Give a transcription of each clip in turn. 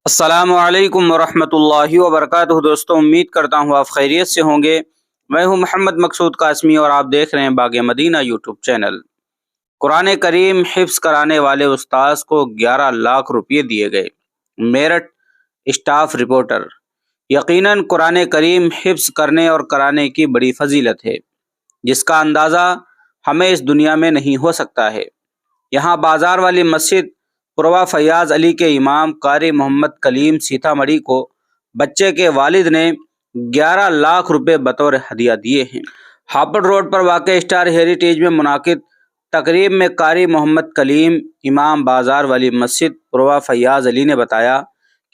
السلام علیکم ورحمۃ اللہ وبرکاتہ۔ دوستوں، امید کرتا ہوں آپ خیریت سے ہوں گے۔ میں ہوں محمد مقصود قاسمی اور آپ دیکھ رہے ہیں باغ مدینہ یوٹیوب چینل۔ قرآن کریم حفظ کرانے والے استاذ کو 11 لاکھ روپے دیے گئے۔ Meerut staff reporter. یقیناً قرآن کریم حفظ کرنے اور کرانے کی بڑی فضیلت ہے، جس کا اندازہ ہمیں اس دنیا میں نہیں ہو سکتا ہے۔ یہاں بازار والی مسجد پروا فیاض علی کے امام قاری محمد کلیم سیتامڑھی کو بچے کے والد نے 11 لاکھ روپے بطور ہدیہ دیے ہیں۔ ہاپڑ روڈ پر واقع اسٹار ہیریٹیج میں منعقد تقریب میں قاری محمد کلیم امام بازار والی مسجد پروا فیاض علی نے بتایا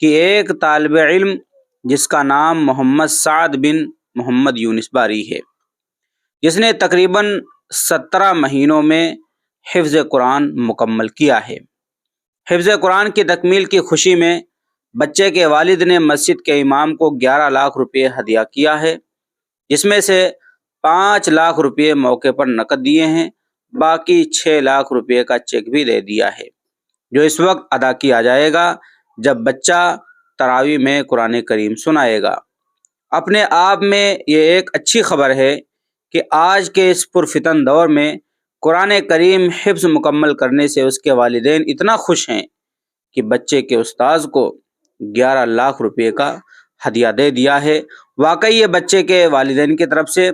کہ ایک طالب علم جس کا نام محمد سعد بن محمد یونس باری ہے، جس نے تقریباً 17 مہینوں میں حفظ قرآن مکمل کیا ہے۔ حفظ قرآن کی تکمیل کی خوشی میں بچے کے والد نے مسجد کے امام کو 11 لاکھ روپے ہدیہ کیا ہے، جس میں سے 5 لاکھ روپے موقع پر نقد دیے ہیں، باقی 6 لاکھ روپے کا چیک بھی دے دیا ہے، جو اس وقت ادا کیا جائے گا جب بچہ تراویح میں قرآن کریم سنائے گا۔ اپنے آپ میں یہ ایک اچھی خبر ہے کہ آج کے اس پرفتن دور میں قرآن کریم حفظ مکمل کرنے سے اس کے والدین اتنا خوش ہیں کہ بچے کے استاذ کو 11 لاکھ روپے کا ہدیہ دے دیا ہے۔ واقعی یہ بچے کے والدین کی طرف سے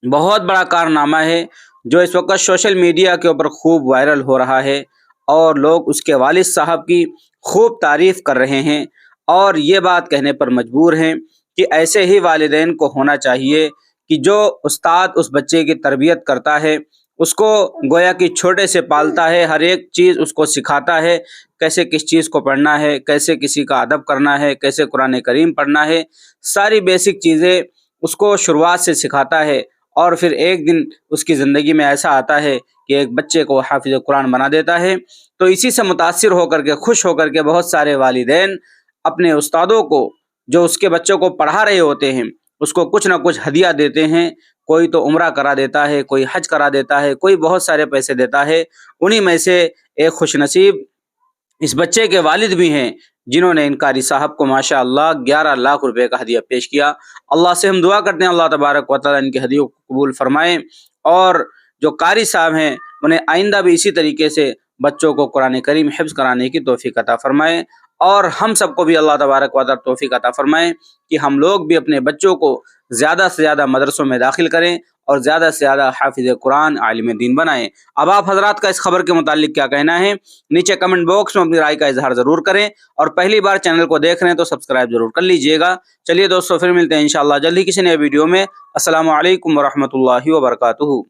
بہت بڑا کارنامہ ہے، جو اس وقت سوشل میڈیا کے اوپر خوب وائرل ہو رہا ہے، اور لوگ اس کے والد صاحب کی خوب تعریف کر رہے ہیں، اور یہ بات کہنے پر مجبور ہیں کہ ایسے ہی والدین کو ہونا چاہیے کہ جو استاد اس بچے کی تربیت کرتا ہے، اس کو گویا کہ چھوٹے سے پالتا ہے، ہر ایک چیز اس کو سکھاتا ہے، کیسے کس چیز کو پڑھنا ہے، کیسے کسی کا ادب کرنا ہے، کیسے قرآن کریم پڑھنا ہے، ساری بیسک چیزیں اس کو شروعات سے سکھاتا ہے، اور پھر ایک دن اس کی زندگی میں ایسا آتا ہے کہ ایک بچے کو حافظ قرآن بنا دیتا ہے۔ تو اسی سے متاثر ہو کر کے، خوش ہو کر کے بہت سارے والدین اپنے استادوں کو، جو اس کے بچوں کو پڑھا رہے ہوتے ہیں، اس کو کچھ نہ کچھ ہدیہ دیتے ہیں۔ کوئی تو عمرہ کرا دیتا ہے، کوئی حج کرا دیتا ہے، کوئی بہت سارے پیسے دیتا ہے۔ انہی میں سے ایک خوش نصیب اس بچے کے والد بھی ہیں، جنہوں نے ان قاری صاحب کو ماشاءاللہ 11 لاکھ روپے کا ہدیہ پیش کیا۔ اللہ سے ہم دعا کرتے ہیں اللہ تبارک و تعالیٰ ان کے ہدیوں کو قبول فرمائیں، اور جو قاری صاحب ہیں انہیں آئندہ بھی اسی طریقے سے بچوں کو قرآن کریم حفظ کرانے کی توفیق عطا فرمائیں، اور ہم سب کو بھی اللہ تبارک و تعالیٰ توفیق عطا فرمائیں کہ ہم لوگ بھی اپنے بچوں کو زیادہ سے زیادہ مدرسوں میں داخل کریں، اور زیادہ سے زیادہ حافظ قرآن عالم دین بنائیں۔ اب آپ حضرات کا اس خبر کے متعلق کیا کہنا ہے؟ نیچے کمنٹ باکس میں اپنی رائے کا اظہار ضرور کریں، اور پہلی بار چینل کو دیکھ رہے ہیں تو سبسکرائب ضرور کر لیجئے گا۔ چلیے دوستو، پھر ملتے ہیں انشاءاللہ جلدی کسی نئے ویڈیو میں۔ السلام علیکم ورحمۃ اللہ وبرکاتہ۔